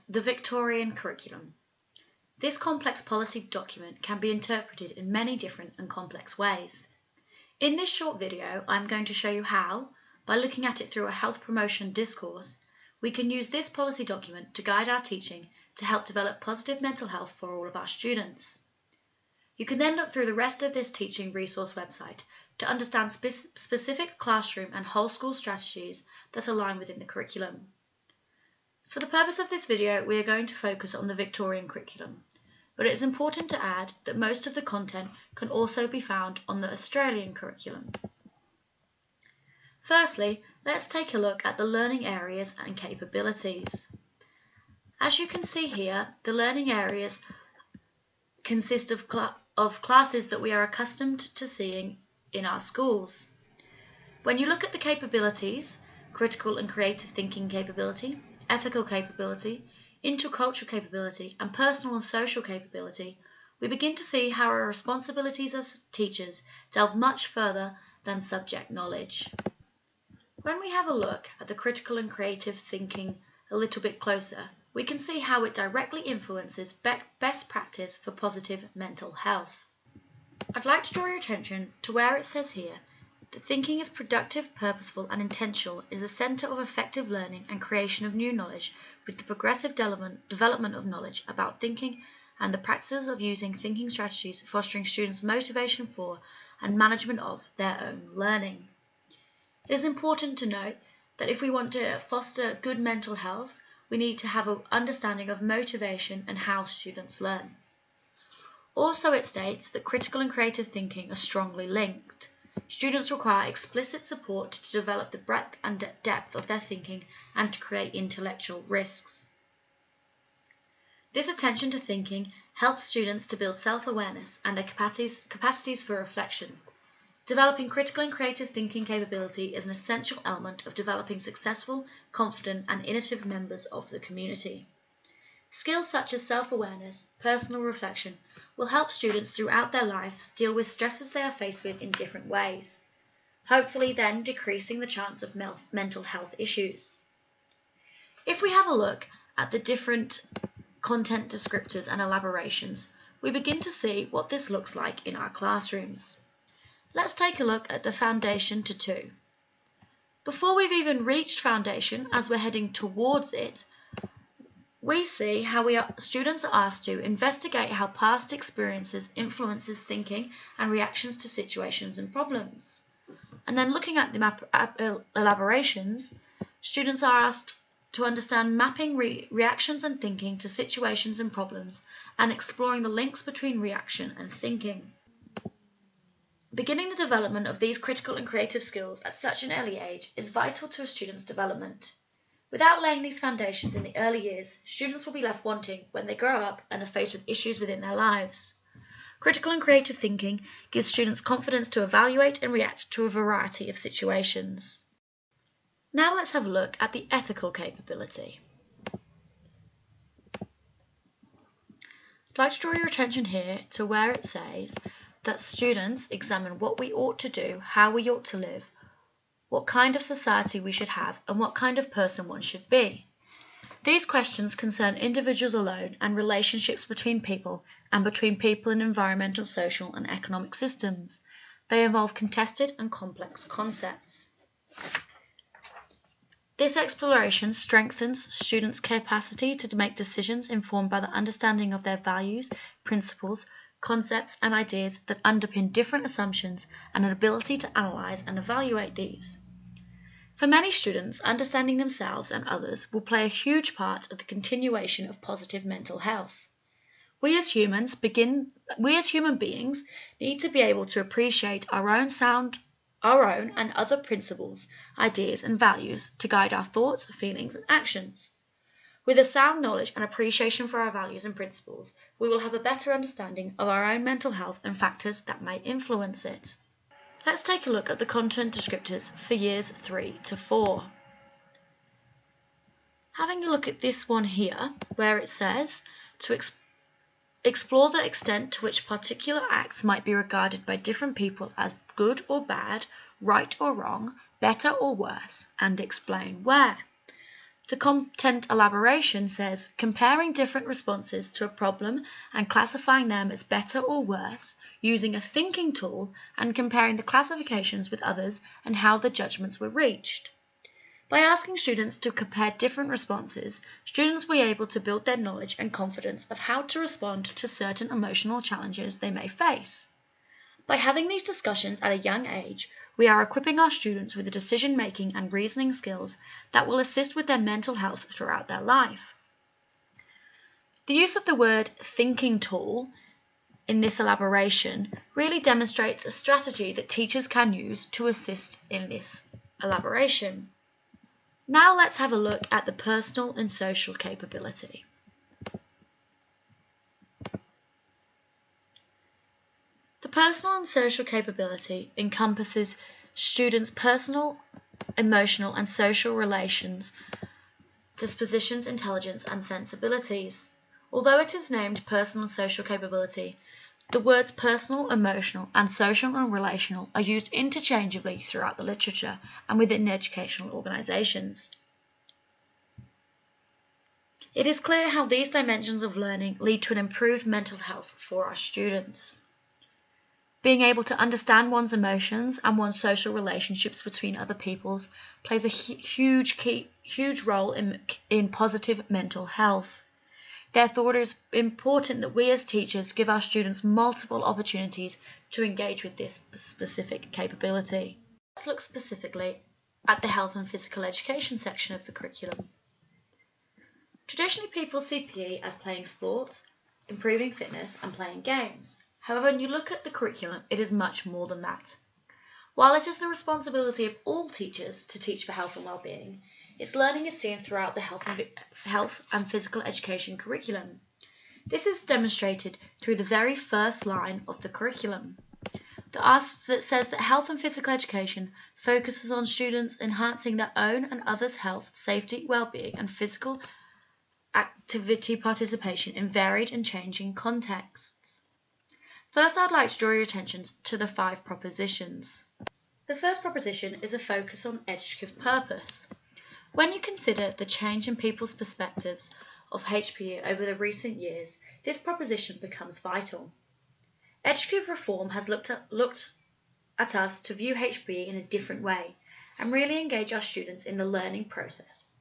The Victorian Curriculum. This complex policy document can be interpreted in many different and complex ways. In this short video, I'm going to show you how, by looking at it through a health promotion discourse, we can use this policy document to guide our teaching to help develop positive mental health for all of our students. You can then look through the rest of this teaching resource website to understand specific classroom and whole school strategies that align within the curriculum. For the purpose of this video, we are going to focus on the Victorian curriculum, but it is important to add that most of the content can also be found on the Australian curriculum. Firstly, let's take a look at the learning areas and capabilities. As you can see here, the learning areas consist of classes that we are accustomed to seeing in our schools. When you look at the capabilities, critical and creative thinking capability, ethical capability, intercultural capability, and personal and social capability, we begin to see how our responsibilities as teachers delve much further than subject knowledge. When we have a look at the critical and creative thinking a little bit closer, we can see how it directly influences best practice for positive mental health. I'd like to draw your attention to where it says here that thinking is productive, purposeful, and intentional is the centre of effective learning and creation of new knowledge, with the progressive development of knowledge about thinking and the practices of using thinking strategies fostering students' motivation for and management of their own learning. It is important to note that if we want to foster good mental health, we need to have an understanding of motivation and how students learn. Also, it states that critical and creative thinking are strongly linked. Students require explicit support to develop the breadth and depth of their thinking and to create intellectual risks. This attention to thinking helps students to build self-awareness and their capacities for reflection. Developing critical and creative thinking capability is an essential element of developing successful, confident, and innovative members of the community. Skills such as self-awareness, personal reflection, will help students throughout their lives deal with stresses they are faced with in different ways, hopefully then decreasing the chance of mental health issues. If we have a look at the different content descriptors and elaborations, we begin to see what this looks like in our classrooms. Let's take a look at the Foundation to 2. Before we've even reached Foundation, as we're heading towards it, we see how students are asked to investigate how past experiences influences thinking and reactions to situations and problems. And then looking at the elaborations, students are asked to understand mapping reactions and thinking to situations and problems and exploring the links between reaction and thinking. Beginning the development of these critical and creative skills at such an early age is vital to a student's development. Without laying these foundations in the early years, students will be left wanting when they grow up and are faced with issues within their lives. Critical and creative thinking gives students confidence to evaluate and react to a variety of situations. Now let's have a look at the ethical capability. I'd like to draw your attention here to where it says that students examine what we ought to do, how we ought to live, what kind of society we should have, and what kind of person one should be. These questions concern individuals alone and relationships between people and between people in environmental, social, and economic systems. They involve contested and complex concepts. This exploration strengthens students' capacity to make decisions informed by the understanding of their values, principles, concepts, and ideas that underpin different assumptions and an ability to analyze and evaluate these. For many students, understanding themselves and others will play a huge part of the continuation of positive mental health. We as human beings need to be able to appreciate our own and other principles, ideas, and values to guide our thoughts, feelings, and actions. With a sound knowledge and appreciation for our values and principles, we will have a better understanding of our own mental health and factors that may influence it. Let's take a look at the content descriptors for years 3 to 4. Having a look at this one here, where it says to explore the extent to which particular acts might be regarded by different people as good or bad, right or wrong, better or worse, and explain where. The content elaboration says, comparing different responses to a problem and classifying them as better or worse, using a thinking tool and comparing the classifications with others and how the judgments were reached. By asking students to compare different responses, students will be able to build their knowledge and confidence of how to respond to certain emotional challenges they may face. By having these discussions at a young age, we are equipping our students with the decision-making and reasoning skills that will assist with their mental health throughout their life. The use of the word thinking tool in this elaboration really demonstrates a strategy that teachers can use to assist in this elaboration. Now let's have a look at the personal and social capability. The personal and social capability encompasses students' personal, emotional, and social relations, dispositions, intelligence, and sensibilities. Although it is named personal and social capability, the words personal, emotional, and social and relational are used interchangeably throughout the literature and within educational organizations. It is clear how these dimensions of learning lead to an improved mental health for our students. Being able to understand one's emotions and one's social relationships between other peoples plays a huge role in positive mental health. Therefore, it is important that we as teachers give our students multiple opportunities to engage with this specific capability. Let's look specifically at the health and physical education section of the curriculum. Traditionally, people see PE as playing sports, improving fitness, and playing games. However, when you look at the curriculum, it is much more than that. While it is the responsibility of all teachers to teach for health and well-being, its learning is seen throughout the health and physical education curriculum. This is demonstrated through the very first line of the curriculum. That says that health and physical education focuses on students enhancing their own and others' health, safety, well-being, and physical activity participation in varied and changing contexts. First, I'd like to draw your attention to the 5 propositions. The first proposition is a focus on educative purpose. When you consider the change in people's perspectives of HPE over the recent years, this proposition becomes vital. Educative reform has looked at us to view HPE in a different way and really engage our students in the learning process.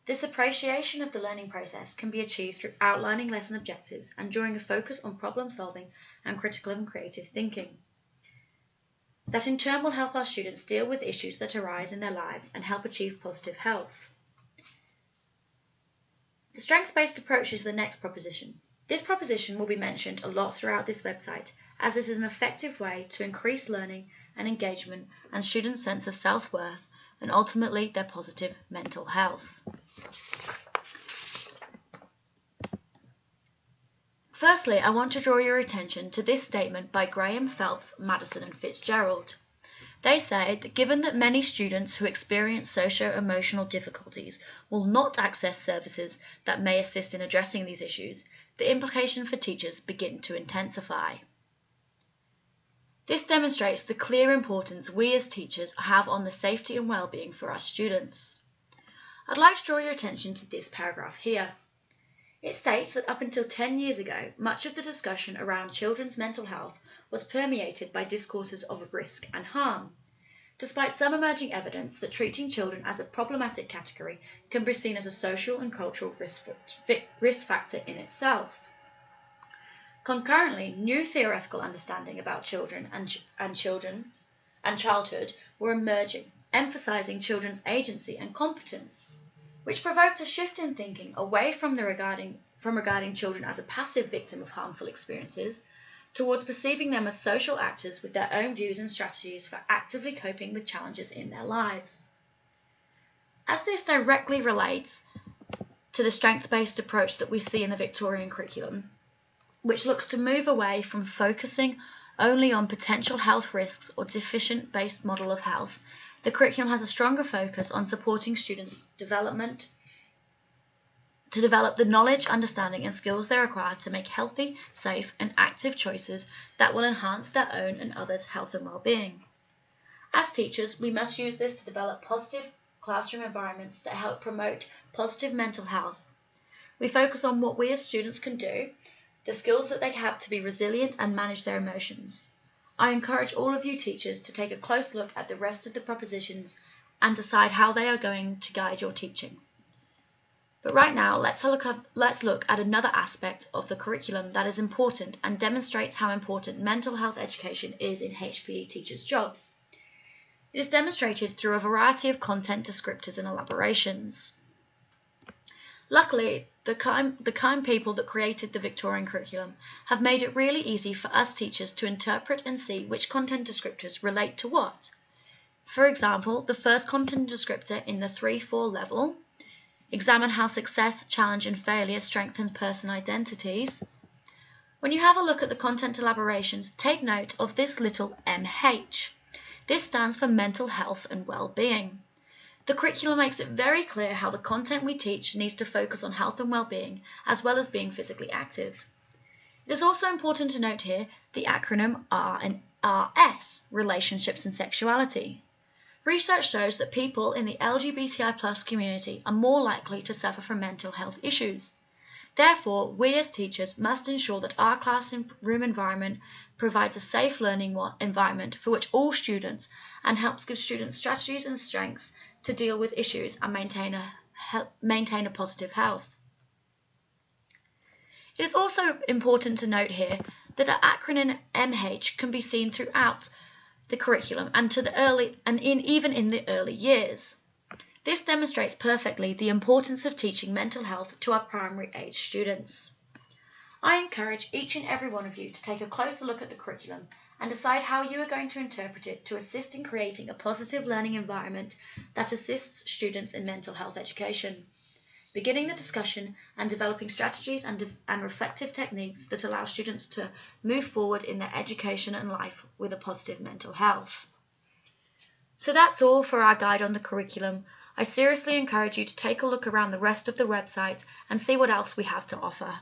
This appreciation of the learning process can be achieved through outlining lesson objectives and drawing a focus on problem solving and critical and creative thinking. That in turn will help our students deal with issues that arise in their lives and help achieve positive health. The strength-based approach is the next proposition. This proposition will be mentioned a lot throughout this website, as this is an effective way to increase learning and engagement and students' sense of self-worth and ultimately their positive mental health. Firstly, I want to draw your attention to this statement by Graham, Phelps, Madison, and Fitzgerald. They say that given that many students who experience socio-emotional difficulties will not access services that may assist in addressing these issues, the implications for teachers begin to intensify. This demonstrates the clear importance we as teachers have on the safety and well-being for our students. I'd like to draw your attention to this paragraph here. It states that up until 10 years ago, much of the discussion around children's mental health was permeated by discourses of risk and harm, despite some emerging evidence that treating children as a problematic category can be seen as a social and cultural risk factor in itself. Concurrently, new theoretical understanding about children and childhood were emerging, emphasizing children's agency and competence, which provoked a shift in thinking away from regarding children as a passive victim of harmful experiences towards perceiving them as social actors with their own views and strategies for actively coping with challenges in their lives. As this directly relates to the strength-based approach that we see in the Victorian curriculum, which looks to move away from focusing only on potential health risks or deficient-based model of health, the curriculum has a stronger focus on supporting students' development to develop the knowledge, understanding, and skills they require to make healthy, safe, and active choices that will enhance their own and others' health and well-being. As teachers, we must use this to develop positive classroom environments that help promote positive mental health. We focus on what we as students can do, the skills that they have to be resilient and manage their emotions. I encourage all of you teachers to take a close look at the rest of the propositions and decide how they are going to guide your teaching. But right now, let's look at another aspect of the curriculum that is important and demonstrates how important mental health education is in HPE teachers' jobs. It is demonstrated through a variety of content descriptors and elaborations. Luckily, the kind people that created the Victorian curriculum have made it really easy for us teachers to interpret and see which content descriptors relate to what. For example, the first content descriptor in the 3-4 level, examine how success, challenge and failure strengthen person identities. When you have a look at the content elaborations, take note of this little MH. This stands for mental health and well-being. The curriculum makes it very clear how the content we teach needs to focus on health and well-being, as well as being physically active. It is also important to note here the acronym R and RS, relationships and sexuality. Research shows that people in the LGBTI+ community are more likely to suffer from mental health issues. Therefore, we as teachers must ensure that our classroom environment provides a safe learning environment for which all students and helps give students strategies and strengths to deal with issues and maintain a positive health. It is also important to note here that the acronym MH can be seen throughout the curriculum and even in the early years. This demonstrates perfectly the importance of teaching mental health to our primary age students. I encourage each and every one of you to take a closer look at the curriculum and decide how you are going to interpret it to assist in creating a positive learning environment that assists students in mental health education, beginning the discussion and developing strategies and reflective techniques that allow students to move forward in their education and life with a positive mental health. So that's all for our guide on the curriculum. I seriously encourage you to take a look around the rest of the website and see what else we have to offer.